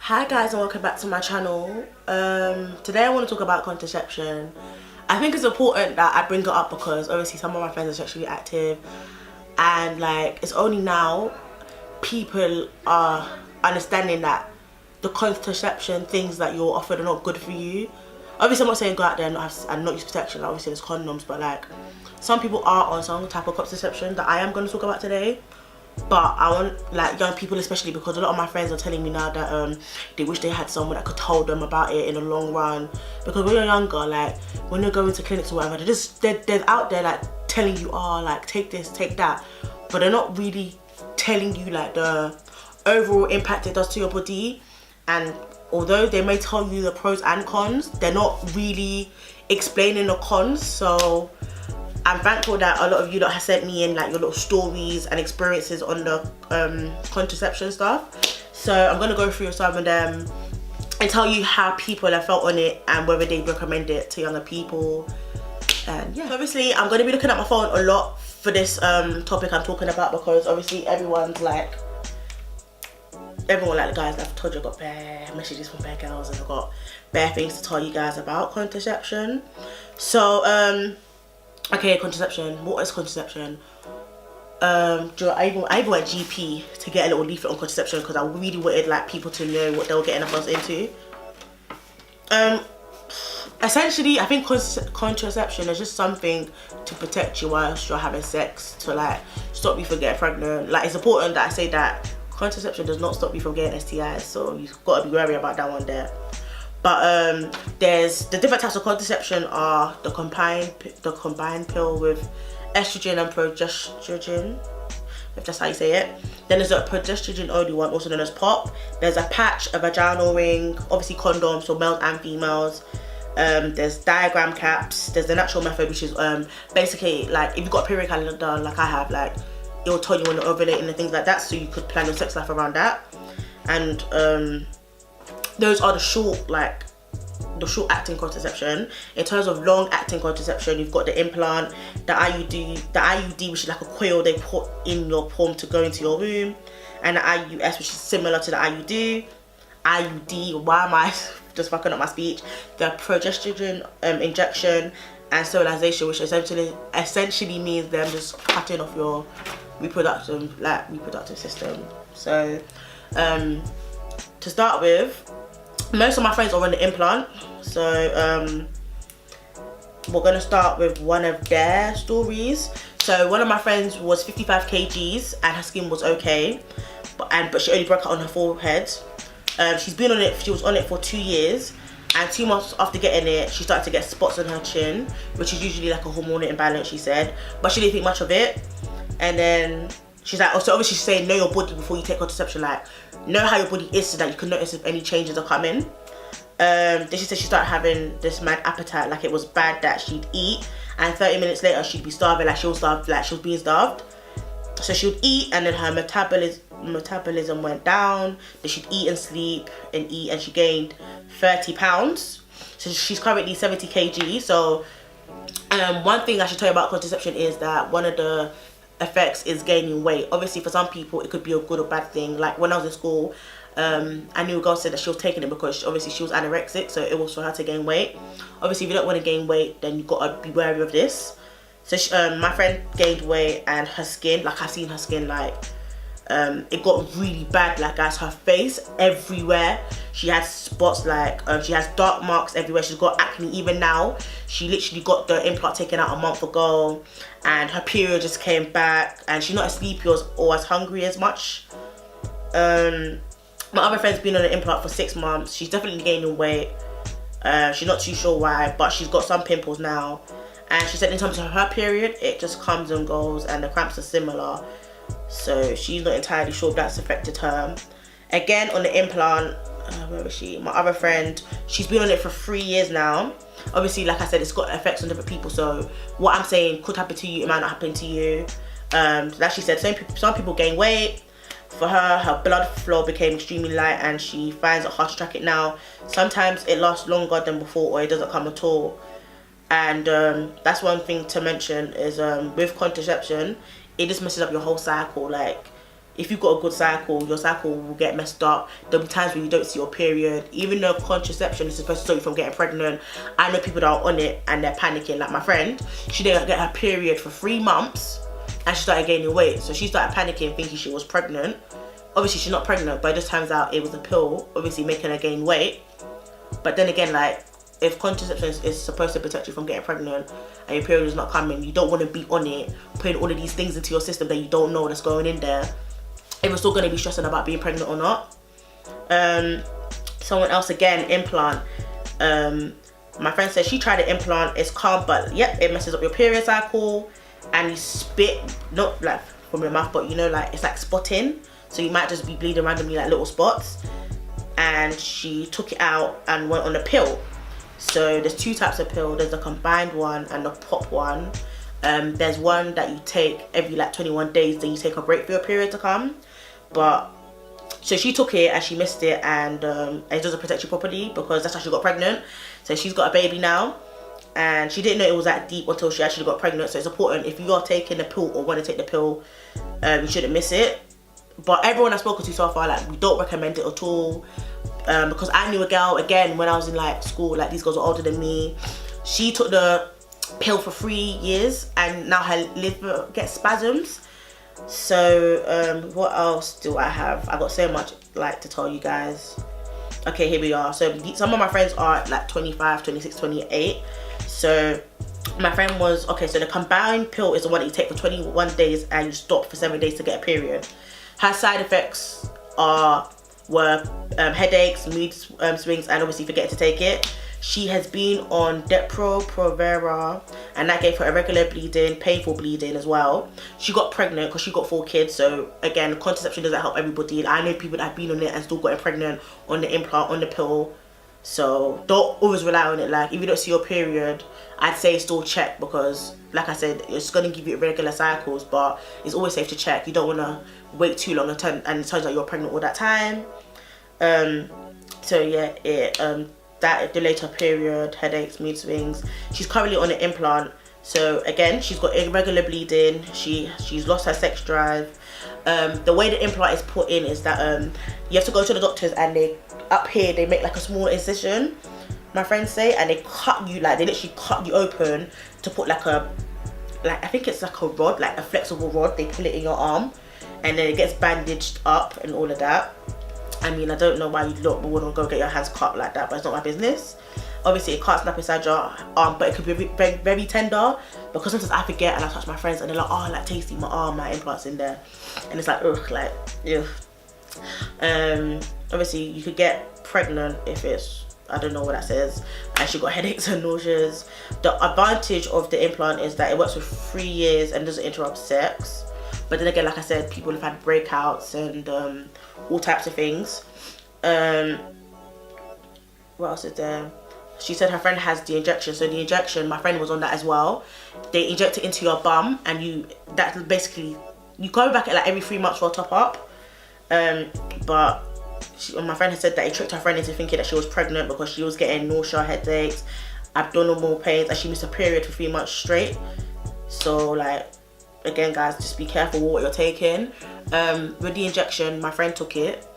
Hi guys and welcome back to my channel. Today I want to talk about contraception. I think it's important that I bring it up because obviously some of my friends are sexually active and like it's only now people are understanding that the contraception things that you're offered are not good for you. Obviously I'm not saying go out there and not use protection, like, obviously there's condoms, but like some people are on some type of contraception that I am going to talk about today. But I want like young people especially, because a lot of my friends are telling me now that they wish they had someone that could tell them about it in the long run, because when you're younger, like when you're going to clinics or whatever, they're out there like telling you, oh, like take this, take that, but they're not really telling you like the overall impact it does to your body. And although they may tell you the pros and cons, they're not really explaining the cons. So I'm thankful that a lot of you that have sent me in like your little stories and experiences on the contraception stuff. So I'm gonna go through some of them and tell you how people have felt on it and whether they recommend it to younger people. And yeah, so obviously I'm gonna be looking at my phone a lot for this topic I'm talking about, because obviously everyone like the guys that I've told you, I got bare messages from bare girls and I've got bare things to tell you guys about contraception. So okay, contraception. What is contraception? I even went GP to get a little leaflet on contraception because I really wanted like people to know what they were getting themselves into. Essentially, I think contraception is just something to protect you whilst you're having sex, to like stop you from getting pregnant. Like, it's important that I say that contraception does not stop you from getting STIs, so you've got to be wary about that one there. But there's the different types of contraception are the combined pill with estrogen and progesterone, if that's how you say it. Then there's a progesterone only one, also known as POP. There's a patch, a vaginal ring, obviously condoms for males and females. There's diagram caps. There's the natural method, which is basically like if you've got a period calendar like I have, like it will tell you when you're ovulating and things like that, so you could plan your sex life around that. And those are the short acting contraception. In terms of long acting contraception, you've got the implant, the IUD, which is like a coil they put in your palm to go into your womb, and the IUS, which is similar to the IUD. Why am I just fucking up my speech? The progesterone injection and sterilization, which essentially means them just cutting off your reproductive system. So to start with, most of my friends are on the implant, so we're gonna start with one of their stories. So one of my friends was 55 kgs and her skin was okay, but she only broke out on her forehead. She was on it for 2 years, and 2 months after getting it, she started to get spots on her chin, which is usually like a hormonal imbalance, she said, but she didn't think much of it. And then she's like, also obviously she's saying know your body before you take contraception, like know how your body is so that you can notice if any changes are coming. Then she said she started having this mad appetite, like it was bad that she'd eat, and 30 minutes later she'd be starving, like she was being starved. So she would eat and then her metabolism went down, then she'd eat and sleep and eat, and she gained 30 pounds. So she's currently 70 kg. So one thing I should tell you about contraception is that one of the effects is gaining weight. Obviously for some people it could be a good or bad thing. Like when I was in school, I knew a girl said that she was taking it because obviously she was anorexic, so it was for her to gain weight. Obviously if you don't want to gain weight, then you've got to be wary of this. So my friend gained weight, and her skin, like I've seen her skin, like it got really bad, like guys, her face everywhere, she had spots, like she has dark marks everywhere, she's got acne even now. She literally got the implant taken out a month ago, and her period just came back, and she's not as sleepy or as hungry as much. My other friend's been on an implant for 6 months. She's definitely gaining weight. She's not too sure why, but she's got some pimples now, and she said in terms of her period, it just comes and goes and the cramps are similar. So she's not entirely sure if that's affected her. Again, on the implant, where is she? My other friend, she's been on it for 3 years now. Obviously, like I said, it's got effects on different people, so what I'm saying could happen to you, it might not happen to you. Like she said, some people gain weight. For her blood flow became extremely light, and she finds it hard to track it now. Sometimes it lasts longer than before, or it doesn't come at all. And that's one thing to mention is with contraception, it just messes up your whole cycle. Like if you've got a good cycle, your cycle will get messed up. There'll be times when you don't see your period. Even though contraception is supposed to stop you from getting pregnant, I know people that are on it and they're panicking. Like my friend, she didn't get her period for 3 months and she started gaining weight. So she started panicking, thinking she was pregnant. Obviously she's not pregnant, but it just turns out it was a pill, obviously making her gain weight. But then again, like, if contraception is supposed to protect you from getting pregnant and your period is not coming, you don't want to be on it, putting all of these things into your system that you don't know that's going in there. If you're still going to be stressing about being pregnant or not. Someone else again, implant. My friend said she tried an implant. It's calm, but yep, it messes up your period cycle, and you spit, not like from your mouth, but you know, like it's like spotting. So you might just be bleeding randomly, like little spots. And she took it out and went on a pill. So there's 2 types of pill. There's the combined one and the pop one. There's one that you take every like 21 days, then you take a break for your period to come. But so she took it and she missed it, and it doesn't protect you properly, because that's how she got pregnant. So she's got a baby now, and she didn't know it was that deep until she actually got pregnant. So it's important, if you are taking the pill or want to take the pill, you shouldn't miss it. But everyone I've spoken to so far, like, we don't recommend it at all, because I knew a girl, again, when I was in like school, like these girls were older than me. She took the pill for 3 years and now her liver gets spasms. So what else do I have? I got so much like to tell you guys. Okay, here we are. So some of my friends are like 25, 26, 28. So my friend was, okay, so the combined pill is the one that you take for 21 days and you stop for 7 days to get a period. Her side effects were headaches, mood swings, and obviously forgetting to take it. She has been on Depo-Provera, and that gave her irregular bleeding, painful bleeding as well. She got pregnant because she got 4 kids. So again, contraception doesn't help everybody. I know people that have been on it and still gotten pregnant on the implant, on the pill. So don't always rely on it. Like, if you don't see your period, I'd say still check, because like I said, it's going to give you irregular cycles, but it's always safe to check. You don't want to wait too long and it turns out you're pregnant all that time. So yeah, that delayed her period, headaches, mood swings. She's currently on an implant. So again, she's got irregular bleeding. She's lost her sex drive. The way the implant is put in is that you have to go to the doctors, and they up here they make like a small incision, my friends say, and they cut you, like they literally cut you open to put like I think it's like a rod, like a flexible rod. They put it in your arm, and then it gets bandaged up and all of that. I mean, I don't know why you lot wouldn't go get your hands cut like that, but it's not my business. Obviously, it can't snap inside your arm, but it could be very, very tender, because sometimes I forget and I touch my friends and they're like, oh, like Taystee, my arm, my implant's in there. And it's like, ugh, like, ugh. Obviously, you could get pregnant if it's, I don't know what that says, and she got headaches and nauseas. The advantage of the implant is that it works for 3 years and doesn't interrupt sex. But then again, like I said, people have had breakouts and all types of things. What else is there? She said her friend has the injection. So the injection, my friend was on that as well. They inject it into your bum, and that's basically, you go back at like every 3 months for a top up. But my friend had said that it tricked her friend into thinking that she was pregnant, because she was getting nausea, headaches, abdominal pains, and she missed a period for 3 months straight. So like, again guys, just be careful with what you're taking. With the injection, my friend took it.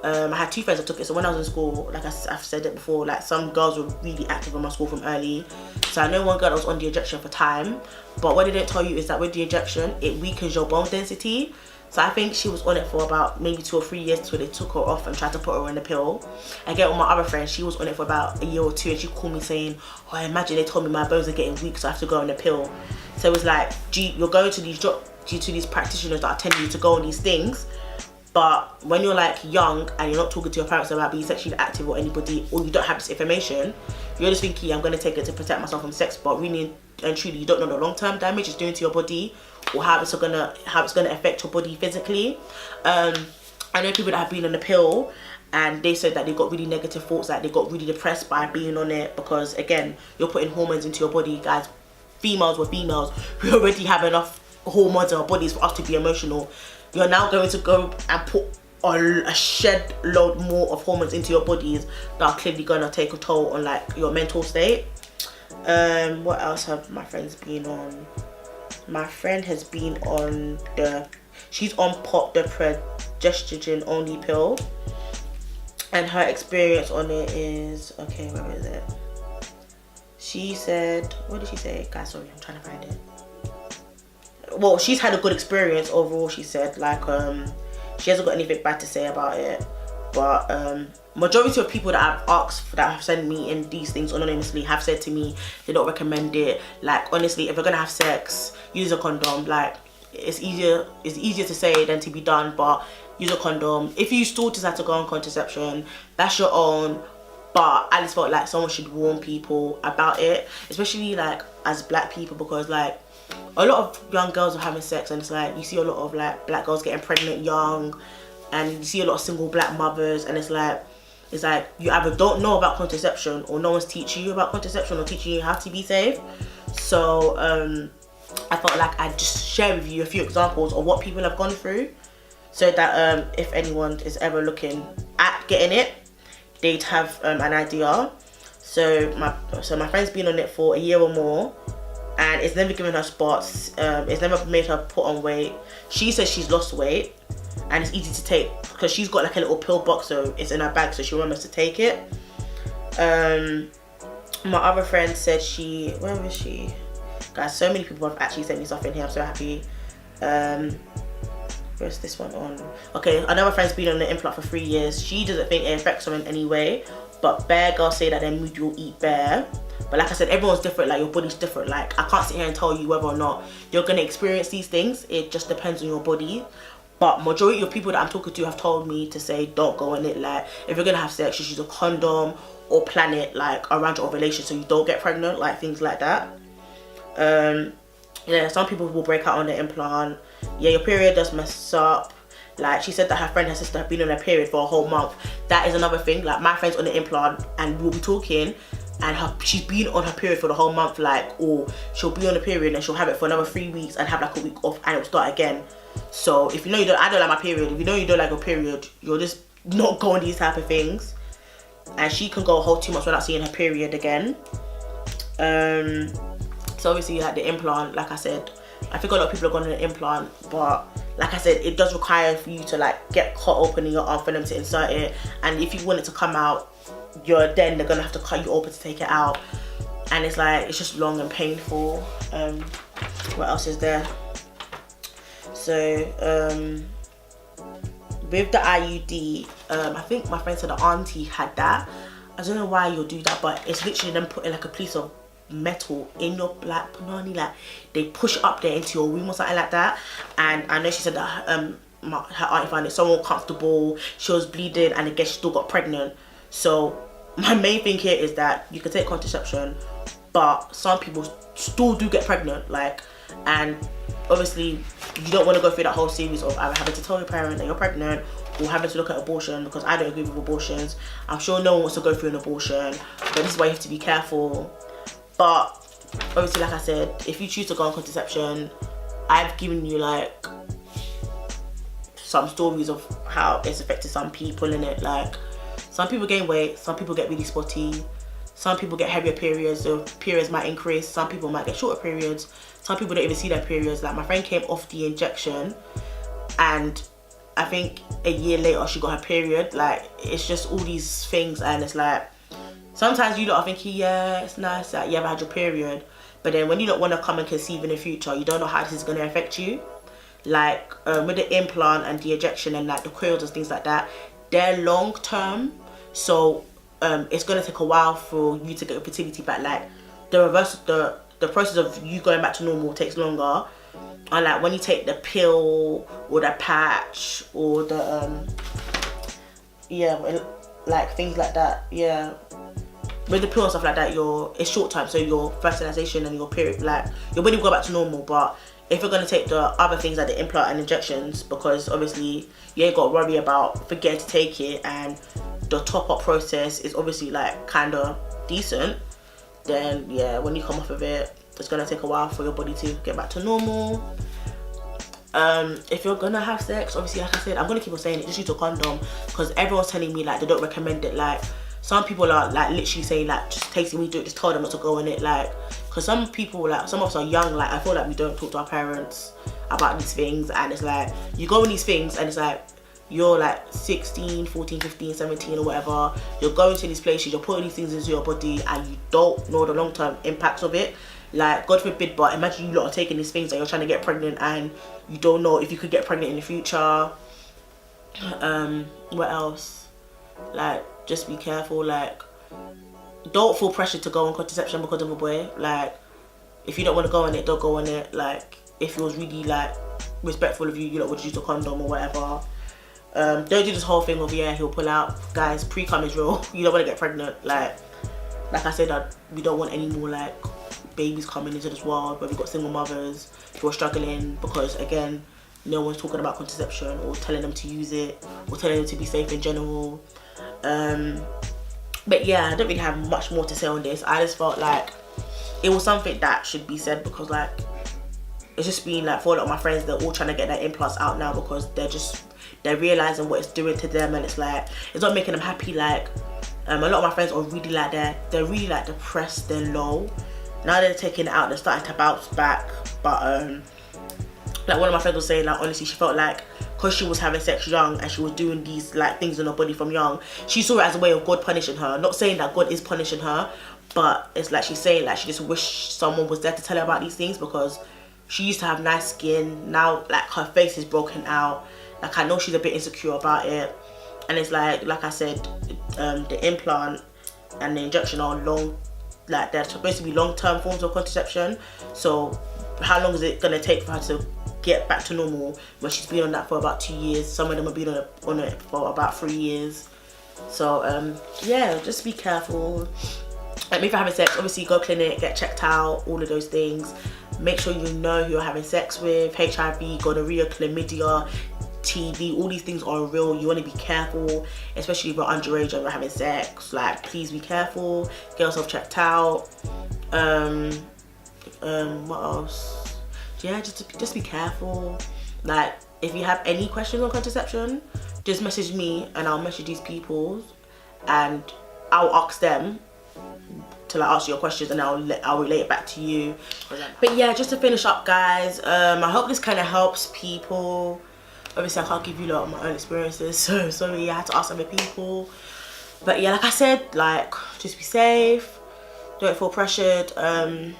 I had 2 friends that took it. So when I was in school, like I've said it before, like some girls were really active in my school from early. So I know one girl that was on the injection for time, but what they didn't tell you is that with the injection, it weakens your bone density. So I think she was on it for about maybe 2 or 3 years until they took her off and tried to put her on the pill. Again, with my other friend, she was on it for about a year or 2, and she called me saying, oh, I imagine they told me my bones are getting weak, so I have to go on the pill. So it was like, you're going to these practitioners that are telling you to go on these things, but when you're like young and you're not talking to your parents about being sexually active or anybody, or you don't have this information, you're just thinking, I'm going to take it to protect myself from sex, but really and truly you don't know the long-term damage it's doing to your body, or how it's gonna affect your body physically. I know people that have been on the pill and they said that they got really negative thoughts, like they got really depressed by being on it, because again, you're putting hormones into your body. Guys, females were females, we already have enough hormones in our bodies for us to be emotional. You're now going to go and put a shed load more of hormones into your bodies that are clearly gonna take a toll on like your mental state. What else have my friends been on? My friend has been on the she's on POP, the progesterone only pill, and her experience on it is, okay, where is it? She said, what did she say? Guys, sorry, I'm trying to find it. Well, she's had a good experience overall, she said. Like, she hasn't got anything bad to say about it. But majority of people that I've asked, that have sent me in these things anonymously, have said to me they don't recommend it. Like, honestly, if you're gonna have sex, use a condom. Like, it's easier to say than to be done, but use a condom. If you still decide to go on contraception, that's your own. But I just felt like someone should warn people about it, especially like as black people, because like a lot of young girls are having sex, and it's like you see a lot of like black girls getting pregnant young, and you see a lot of single black mothers, and it's like you either don't know about contraception, or no one's teaching you about contraception or teaching you how to be safe. So I felt like I'd just share with you a few examples of what people have gone through, so that if anyone is ever looking at getting it, they'd have an idea. So my friend's been on it for a year or more, and it's never given her spots. It's never made her put on weight. She says she's lost weight, and it's easy to take because she's got like a little pill box, so it's in her bag, so she remembers to take it. My other friend said where was she? Guys, so many people have actually sent me stuff in here. I'm so happy. Where's this one on? Okay, another friend's been on the implant for 3 years. She doesn't think it affects her in any way, but bare girls say that their mood will eat bare. But like I said, everyone's different. Like, your body's different. Like, I can't sit here and tell you whether or not you're gonna experience these things. It just depends on your body. But majority of people that I'm talking to have told me to say don't go on it. Like, if you're gonna have sex, you should use a condom or plan it like around your ovulation so you don't get pregnant, like things like that. Yeah, some people will break out on the implant. Yeah, your period does mess up. Like, she said that her friend, her sister, have been on her period for a whole month. That is another thing. Like, my friend's on the implant, and we'll be talking, and she's been on her period for the whole month. Like, or she'll be on the period and she'll have it for another 3 weeks and have like a week off, and it'll start again. So if you know I don't like my period. If you know you don't like your period, you're just not going these type of things. And she can go a whole 2 months without seeing her period again. So obviously, like the implant, like I said, I think a lot of people are going on an implant, but like I said, it does require for you to like get cut open in your arm for them to insert it. And if you want it to come out, they're gonna have to cut you open to take it out. And it's like, it's just long and painful. What else is there? So with the IUD, I think my friend said the auntie had that. I don't know why you'll do that, but it's literally them putting like a piece of metal in your black panani, like they push it up there into your womb or something like that. And I know she said that her auntie found it so uncomfortable, she was bleeding, and I guess she still got pregnant. So my main thing here is that you can take contraception, but some people still do get pregnant, like, and obviously you don't want to go through that whole series of either having to tell your parent that you're pregnant or having to look at abortion, because I don't agree with abortions. I'm sure no one wants to go through an abortion, but this is why you have to be careful. But obviously, like I said, if you choose to go on contraception, I've given you like some stories of how it's affected some people in it. Like, some people gain weight, some people get really spotty, some people get heavier periods, so periods might increase, some people might get shorter periods, some people don't even see their periods. Like, my friend came off the injection, and I think a year later she got her period. Like, it's just all these things, and it's like, sometimes you lot are thinking, yeah, it's nice that you ever had your period, but then when you don't want to come and conceive in the future, you don't know how this is going to affect you. Like, with the implant and the injection and like the coils and things like that, they're long term, so it's going to take a while for you to get your fertility back. Like, the process of you going back to normal takes longer. And like, when you take the pill or the patch or the like things like that, yeah, with the pill and stuff like that, it's short time, so your fertilization and your period, like, your body will go back to normal. But if you're going to take the other things like the implant and injections, because obviously you ain't got to worry about forgetting to take it, and the top up process is obviously like kind of decent, then yeah, when you come off of it, it's going to take a while for your body to get back to normal. If you're gonna have sex, obviously, like I said, I'm gonna keep on saying it, just use a condom, because everyone's telling me like they don't recommend it. Like, some people are like literally saying like, just Taystee, we do it, just tell them not to go on it, like, because some people, like, some of us are young, like, I feel like we don't talk to our parents about these things, and it's like, you go on these things and it's like, you're like 16, 14, 15, 17 or whatever, you're going to these places, you're putting these things into your body and you don't know the long-term impacts of it. Like, God forbid, but imagine you lot are taking these things and you're trying to get pregnant and you don't know if you could get pregnant in the future. What else? Like, just be careful. Like, don't feel pressured to go on contraception because of a boy. Like, if you don't want to go on it, don't go on it. Like, if it was really like respectful of you, you lot would use a condom or whatever. Don't do this whole thing of, yeah, he'll pull out. Guys, pre-cum is real. You don't want to get pregnant. Like I said, we don't want any more like babies coming into this world where we've got single mothers who are struggling because, again, no one's talking about contraception or telling them to use it or telling them to be safe in general. But yeah, I don't really have much more to say on this. I just felt like it was something that should be said because, like, it's just been like, for a lot of my friends, they're all trying to get their implants out now because they're realizing what it's doing to them, and it's like, it's not making them happy. Like, a lot of my friends are really like, they're really like depressed, they're low. Now they're taking it out, they're starting to bounce back. But like, one of my friends was saying, like, honestly, she felt like because she was having sex young and she was doing these like things in her body from young, she saw it as a way of God punishing her. Not saying that God is punishing her, but it's like she's saying like she just wished someone was there to tell her about these things because she used to have nice skin. Now, like, her face is broken out. Like, I know she's a bit insecure about it, and it's like I said, the implant and the injection are like, they're supposed to be long-term forms of contraception. So how long is it gonna take for her to get back to normal when she's been on that for about 2 years? Some of them have been on it for about 3 years. So yeah, just be careful. If you're having sex, obviously go clinic, get checked out, all of those things. Make sure you know who you're having sex with. HIV, gonorrhea, chlamydia, TB, all these things are real. You want to be careful, especially if you're underage and you're having sex. Like, please be careful, get yourself checked out. What else? Yeah, just be careful. Like, if you have any questions on contraception, just message me and I'll message these people and I'll ask them to like ask you your questions, and I'll relate it back to you. But yeah, just to finish up, guys, I hope this kind of helps people. Obviously, I can't give you a lot of my own experiences, so sorry, I had to ask other people. But yeah, like I said, like, just be safe, don't feel pressured. I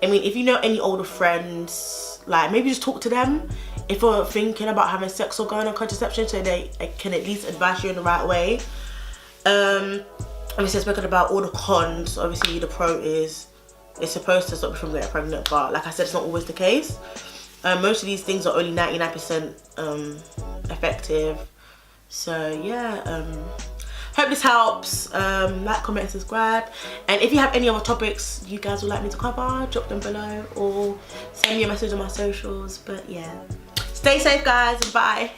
mean, if you know any older friends, like, maybe just talk to them if you're thinking about having sex or going on contraception, so they can at least advise you in the right way. Obviously, I've spoken about all the cons. Obviously, the pro is it's supposed to stop you from getting pregnant, but like I said, it's not always the case. Most of these things are only 99% effective. So yeah, hope this helps. Like, comment, and subscribe. And if you have any other topics you guys would like me to cover, drop them below or send me a message on my socials. But yeah, stay safe, guys. Bye.